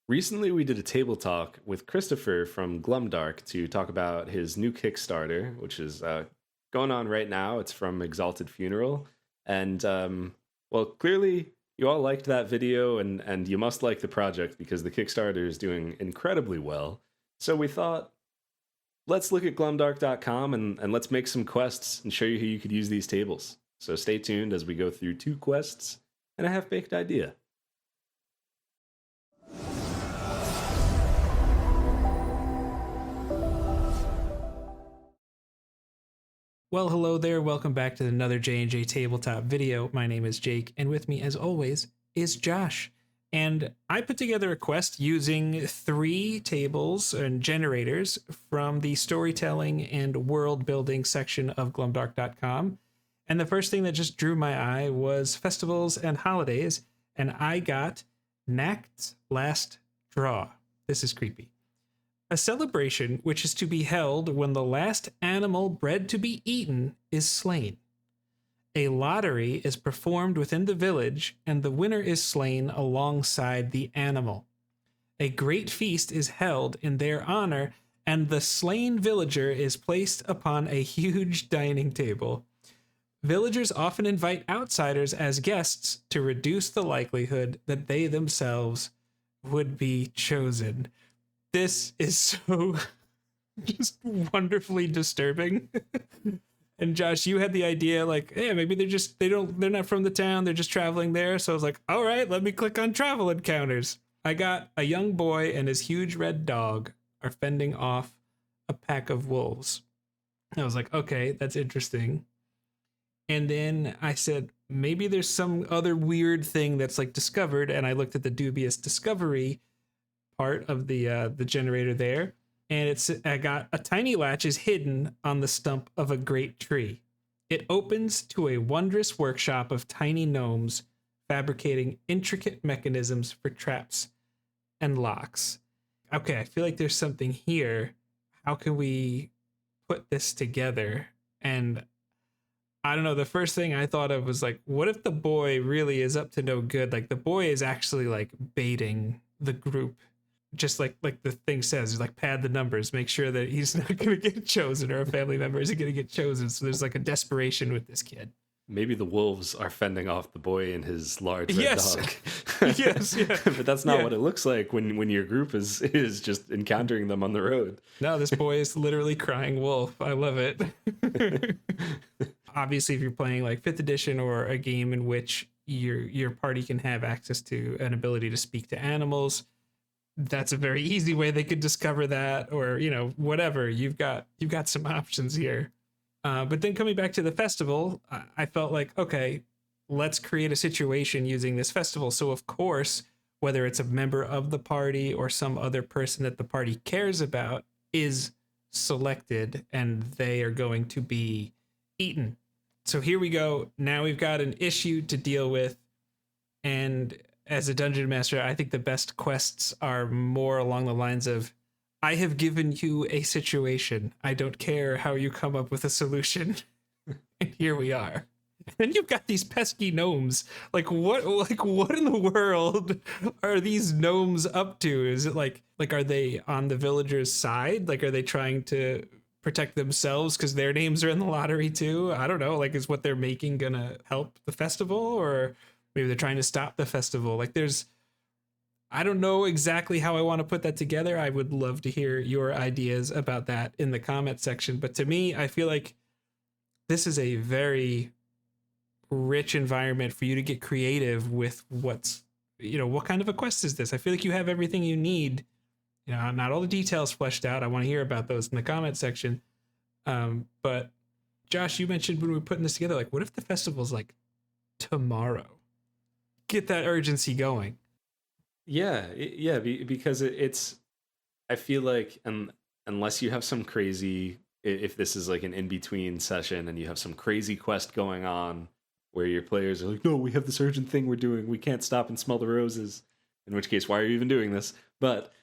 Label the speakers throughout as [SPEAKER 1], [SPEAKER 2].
[SPEAKER 1] Recently, we did a table talk with Christopher from Glumdark to talk about his new Kickstarter, which is going on right now. It's from Exalted Funeral. And, well, clearly you all liked that video, and you must like the project because the Kickstarter is doing incredibly well. So we thought, let's look at glumdark.com and let's make some quests and show you how you could use these tables. So stay tuned as we go through 2 quests and a half-baked idea.
[SPEAKER 2] Well, hello there. Welcome back to another J&J Tabletop video. My name is Jake, and with me, as always, is Josh. And I put together a quest using 3 tables and generators from the storytelling and world building section of glumdark.com. And the first thing that just drew my eye was festivals and holidays, and I got Nacht's Last Draw. This is creepy. A celebration which is to be held when the last animal bred to be eaten is slain. A lottery is performed within the village, and the winner is slain alongside the animal. A great feast is held in their honor, and the slain villager is placed upon a huge dining table. Villagers often invite outsiders as guests to reduce the likelihood that they themselves would be chosen. This is so just wonderfully disturbing. And Josh, you had the idea like, yeah, maybe they're not from the town, they're just traveling there. So I was like, all right, let me click on travel encounters. I got a young boy and his huge red dog are fending off a pack of wolves. I was like, okay, that's interesting. And then I said, maybe there's some other weird thing that's like discovered. And I looked at the dubious discovery part of the generator there, and I got a tiny latch is hidden on the stump of a great tree. It opens to a wondrous workshop of tiny gnomes fabricating intricate mechanisms for traps and locks. Okay, I feel like there's something here. How can we put this together? And I don't know, the first thing I thought of was like, what if the boy really is up to no good? Like the boy is actually like baiting the group, just like the thing says, like pad the numbers, make sure that he's not going to get chosen, or a family member isn't going to get chosen. So there's like a desperation with this kid.
[SPEAKER 1] Maybe the wolves are fending off the boy and his large red
[SPEAKER 2] Yes.
[SPEAKER 1] dog.
[SPEAKER 2] Yes, yeah.
[SPEAKER 1] But that's not
[SPEAKER 2] Yeah.
[SPEAKER 1] what it looks like when your group is just encountering them on the road.
[SPEAKER 2] No, this boy is literally crying wolf. I love it. Obviously, if you're playing like 5th edition or a game in which your party can have access to an ability to speak to animals, that's a very easy way they could discover that, or whatever. You've got some options here. But then coming back to the festival, I felt like, okay, let's create a situation using this festival. So of course, whether it's a member of the party or some other person that the party cares about is selected, and they are going to be eaten. So here we go. Now we've got an issue to deal with, and as a dungeon master, I think the best quests are more along the lines of, I have given you a situation. I don't care how you come up with a solution. And here we are. And you've got these pesky gnomes. Like what in the world are these gnomes up to? Is it like are they on the villagers' side? Like, are they trying to protect themselves because their names are in the lottery too? I don't know. Like, is what they're making gonna help the festival, or maybe they're trying to stop the festival? Like, I don't know exactly how I want to put that together. I would love to hear your ideas about that in the comment section. But to me, I feel like this is a very rich environment for you to get creative with what kind of a quest is this? I feel like you have everything you need. Not all the details fleshed out. I want to hear about those in the comment section. But Josh, you mentioned when we were putting this together, like, what if the festival's like tomorrow? Get that urgency going.
[SPEAKER 1] Yeah, because it's. I feel like, unless you have some crazy, if this is like an in-between session and you have some crazy quest going on where your players are like, no, we have this urgent thing we're doing, we can't stop and smell the roses, in which case, why are you even doing this? But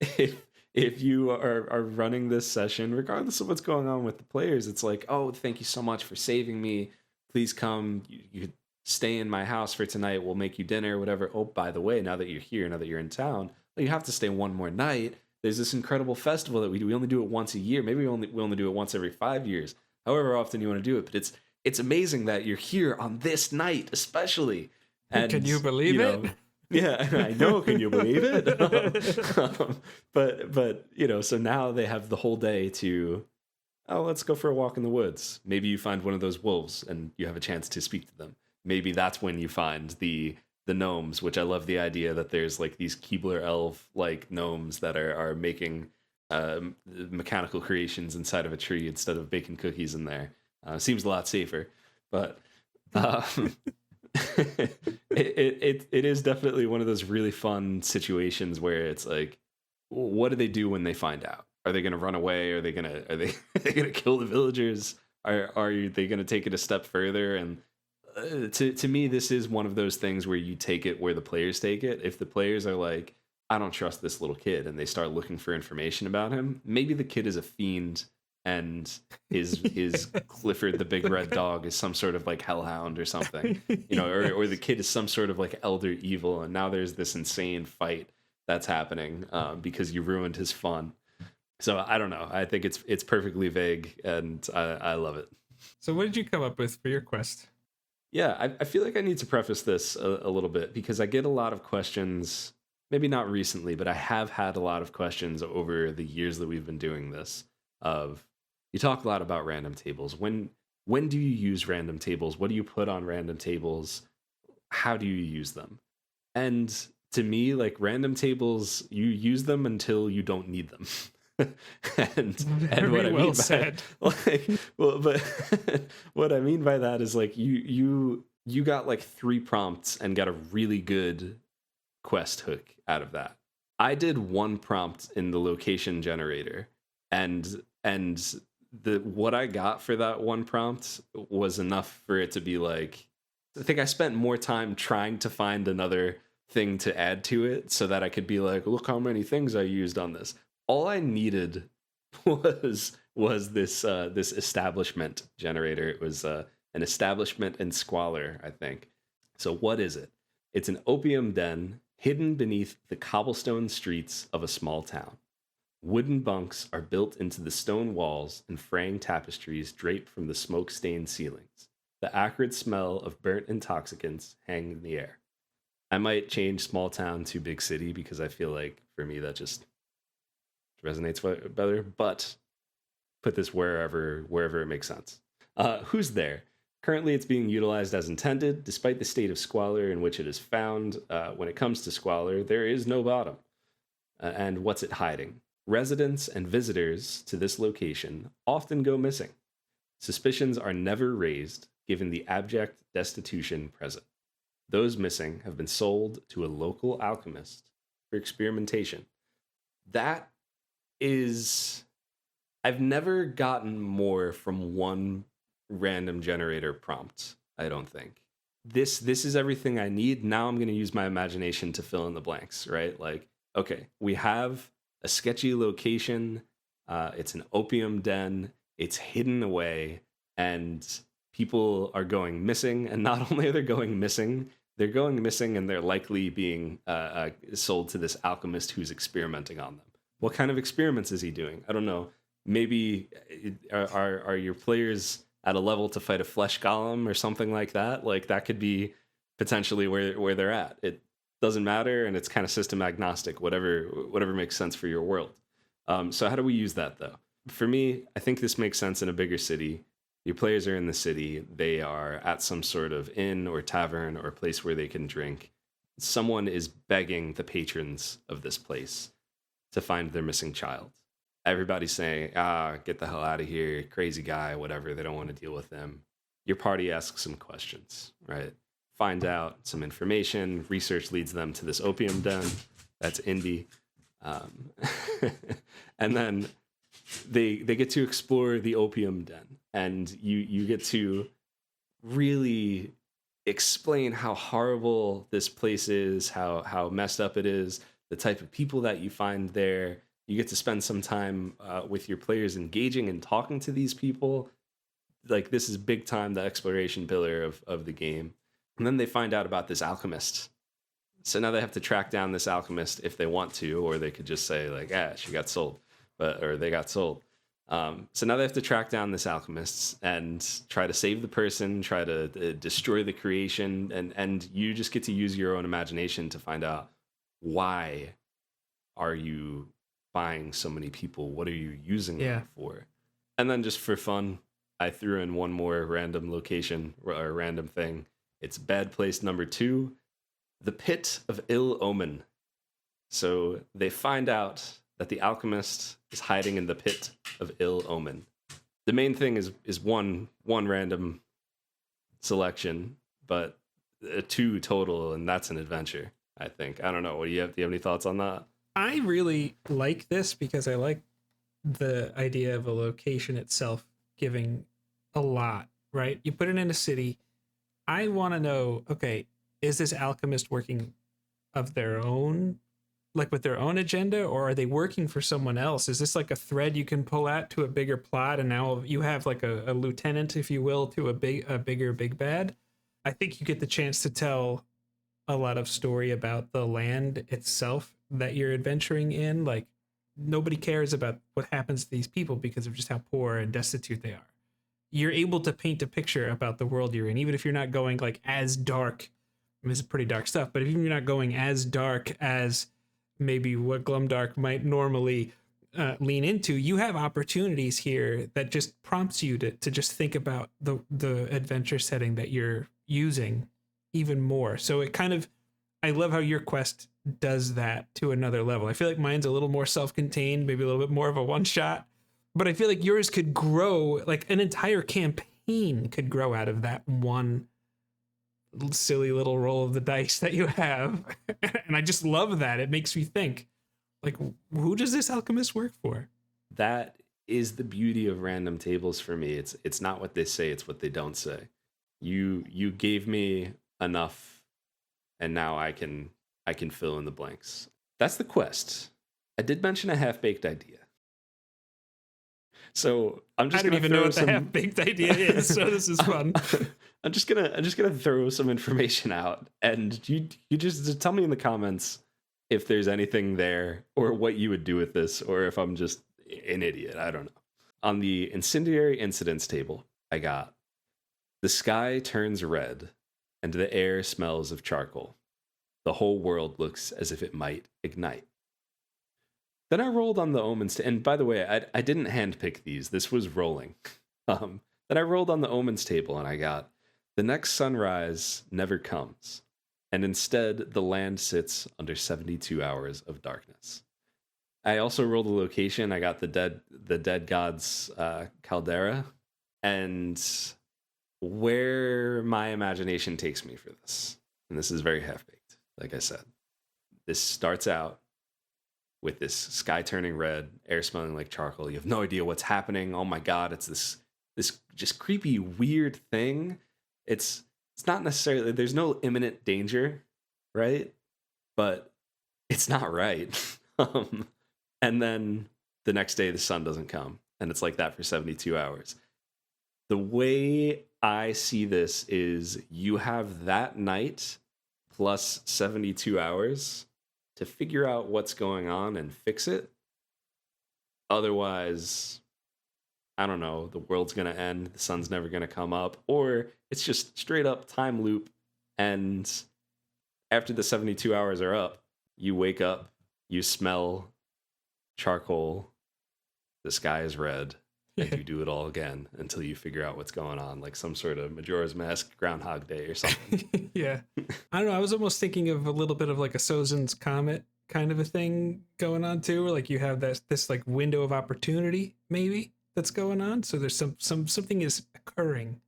[SPEAKER 1] if you are running this session, regardless of what's going on with the players, it's like, oh, thank you so much for saving me. Please come. You stay in my house for tonight. We'll make you dinner, whatever. Oh, by the way, now that you're here, now that you're in town, you have to stay one more night. There's this incredible festival that we do. We only do it once a year. Maybe we only do it once every 5 years. However often you want to do it, but it's amazing that you're here on this night, especially. And
[SPEAKER 2] Can you believe it?
[SPEAKER 1] Yeah, I know. Can you believe it? But so now they have the whole day to, oh, let's go for a walk in the woods. Maybe you find one of those wolves and you have a chance to speak to them. Maybe that's when you find the gnomes, which I love the idea that there's like these Keebler elf like gnomes that are making mechanical creations inside of a tree instead of baking cookies in there. Seems a lot safer, but it is definitely one of those really fun situations where it's like, what do they do when they find out? Are they going to run away? Are they going to kill the villagers? Are they going to take it a step further? And to me, this is one of those things where you take it where the players take it. If the players are like, I don't trust this little kid, and they start looking for information about him, maybe the kid is a fiend and his Clifford the big red dog is some sort of like hellhound or something, or the kid is some sort of like elder evil, and now there's this insane fight that's happening because you ruined his fun. So I don't know. I think it's perfectly vague, and I love it.
[SPEAKER 2] So what did you come up with for your quest?
[SPEAKER 1] Yeah, I feel like I need to preface this a little bit because I get a lot of questions, maybe not recently, but I have had a lot of questions over the years that we've been doing this. You talk a lot about random tables. When do you use random tables? What do you put on random tables? How do you use them? And to me, like, random tables, you use them until you don't need them. and what I mean
[SPEAKER 2] said.
[SPEAKER 1] but what I mean by that is like you got like 3 prompts and got a really good quest hook out of that. I did 1 prompt in the location generator, and what I got for that 1 prompt was enough for it to be like, I think I spent more time trying to find another thing to add to it so that I could be like, look how many things I used on this. All I needed was this establishment generator. It was an establishment and squalor, I think. So what is it? It's an opium den hidden beneath the cobblestone streets of a small town. Wooden bunks are built into the stone walls, and fraying tapestries drape from the smoke-stained ceilings. The acrid smell of burnt intoxicants hang in the air. I might change small town to big city because I feel like for me that just resonates better, but put this wherever it makes sense. Who's there? Currently, it's being utilized as intended, despite the state of squalor in which it is found. When it comes to squalor, there is no bottom. And what's it hiding? Residents and visitors to this location often go missing. Suspicions are never raised, given the abject destitution present. Those missing have been sold to a local alchemist for experimentation. That is, I've never gotten more from 1 random generator prompt, I don't think. This is everything I need. Now I'm going to use my imagination to fill in the blanks, right? Like, okay, we have a sketchy location. It's an opium den. It's hidden away, and people are going missing. And not only are they going missing, they're going missing, and they're likely being sold to this alchemist who's experimenting on them. What kind of experiments is he doing? I don't know. Maybe are your players at a level to fight a flesh golem or something like that? Like, that could be potentially where they're at. It doesn't matter, and it's kind of system agnostic, whatever makes sense for your world. So how do we use that, though? For me, I think this makes sense in a bigger city. Your players are in the city. They are at some sort of inn or tavern or place where they can drink. Someone is begging the patrons of this place to find their missing child. Everybody's saying, get the hell out of here, crazy guy, whatever. They don't want to deal with them. Your party asks some questions, right? Find out some information. Research leads them to this opium den. That's indie. And then they get to explore the opium den. And you get to really explain how horrible this place is, how messed up it is, the type of people that you find there. You get to spend some time with your players engaging and talking to these people. Like, this is big time the exploration pillar of the game. And then they find out about this alchemist. So now they have to track down this alchemist if they want to, or they could just say like, she got sold, or they got sold. So now they have to track down this alchemist and try to save the person, try to destroy the creation, and you just get to use your own imagination to find out why are you buying so many people? What are you using them for? And then just for fun, I threw in one more random location or random thing. It's bad place number 2, the Pit of Ill Omen. So they find out that the alchemist is hiding in the Pit of Ill Omen. The main thing is one random selection, but 2 total, and that's an adventure, I think. I don't know. Do you have any thoughts on that?
[SPEAKER 2] I really like this because I like the idea of a location itself giving a lot, right? You put it in a city. I want to know, okay, is this alchemist working of their own, like with their own agenda, or are they working for someone else? Is this like a thread you can pull out to a bigger plot, and now you have like a lieutenant, if you will, to a bigger big bad? I think you get the chance to tell a lot of story about the land itself that you're adventuring in. Like, nobody cares about what happens to these people because of just how poor and destitute they are. You're able to paint a picture about the world you're in, even if you're not going like as dark. I mean, it's pretty dark stuff, but if you're not going as dark as maybe what Glumdark might normally lean into, you have opportunities here that just prompts you to just think about the adventure setting that you're using even more. So it kind of, I love how your quest does that to another level. I feel like mine's a little more self-contained, maybe a little bit more of a one-shot, but I feel like yours could grow, like an entire campaign could grow out of that one silly little roll of the dice that you have. And I just love that. It makes me think, like, who does this alchemist work for?
[SPEAKER 1] That is the beauty of random tables for me. It's not what they say, it's what they don't say. You gave me enough, and now I can fill in the blanks. That's the quest. I did mention a half-baked idea. So I don't even know what the
[SPEAKER 2] half-baked idea is, so this is fun.
[SPEAKER 1] I'm just gonna throw some information out, and you just tell me in the comments if there's anything there, or what you would do with this, or if I'm just an idiot. I don't know. On the incendiary incidents table, I got the sky turns red, and the air smells of charcoal. The whole world looks as if it might ignite. Then I rolled on the omens, and by the way, I didn't handpick these. This was rolling. Then I rolled on the omens table, and I got the next sunrise never comes, and instead the land sits under 72 hours of darkness. I also rolled a location. I got the dead god's caldera, and where my imagination takes me for this, and this is very half-baked, like I said. This starts out with this sky turning red, air smelling like charcoal. You have no idea what's happening. Oh my god, it's this just creepy, weird thing. It's not necessarily, there's no imminent danger, right? But it's not right. And then the next day the sun doesn't come, and it's like that for 72 hours. The way I see this is you have that night plus 72 hours to figure out what's going on and fix it. Otherwise, I don't know, the world's going to end, the sun's never going to come up, or it's just straight up time loop, and after the 72 hours are up, you wake up, you smell charcoal, the sky is red, and you do it all again until you figure out what's going on, like some sort of Majora's Mask Groundhog Day or something.
[SPEAKER 2] Yeah. I don't know, I was almost thinking of a little bit of like a Sozin's Comet kind of a thing going on too, where like you have this like window of opportunity maybe that's going on, so there's something is occurring.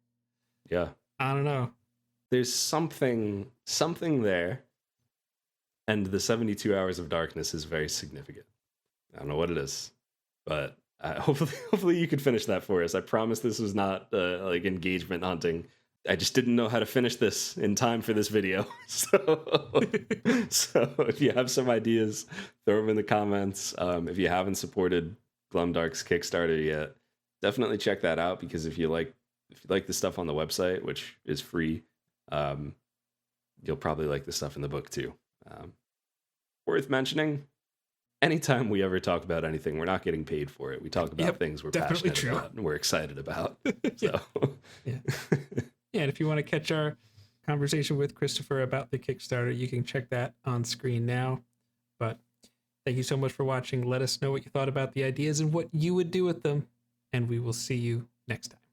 [SPEAKER 1] Yeah.
[SPEAKER 2] I don't know.
[SPEAKER 1] There's something there, and the 72 hours of darkness is very significant. I don't know what it is, but hopefully you could finish that for us. I promise this was not like engagement hunting. I just didn't know how to finish this in time for this video. So if you have some ideas, throw them in the comments. If you haven't supported Glumdark's Kickstarter yet, definitely check that out, because if you like the stuff on the website, which is free, you'll probably like the stuff in the book too. Worth mentioning, anytime we ever talk about anything, we're not getting paid for it. We talk about things we're passionate about and we're excited about. So,
[SPEAKER 2] yeah. And if you want to catch our conversation with Christopher about the Kickstarter, you can check that on screen now. But thank you so much for watching. Let us know what you thought about the ideas and what you would do with them. And we will see you next time.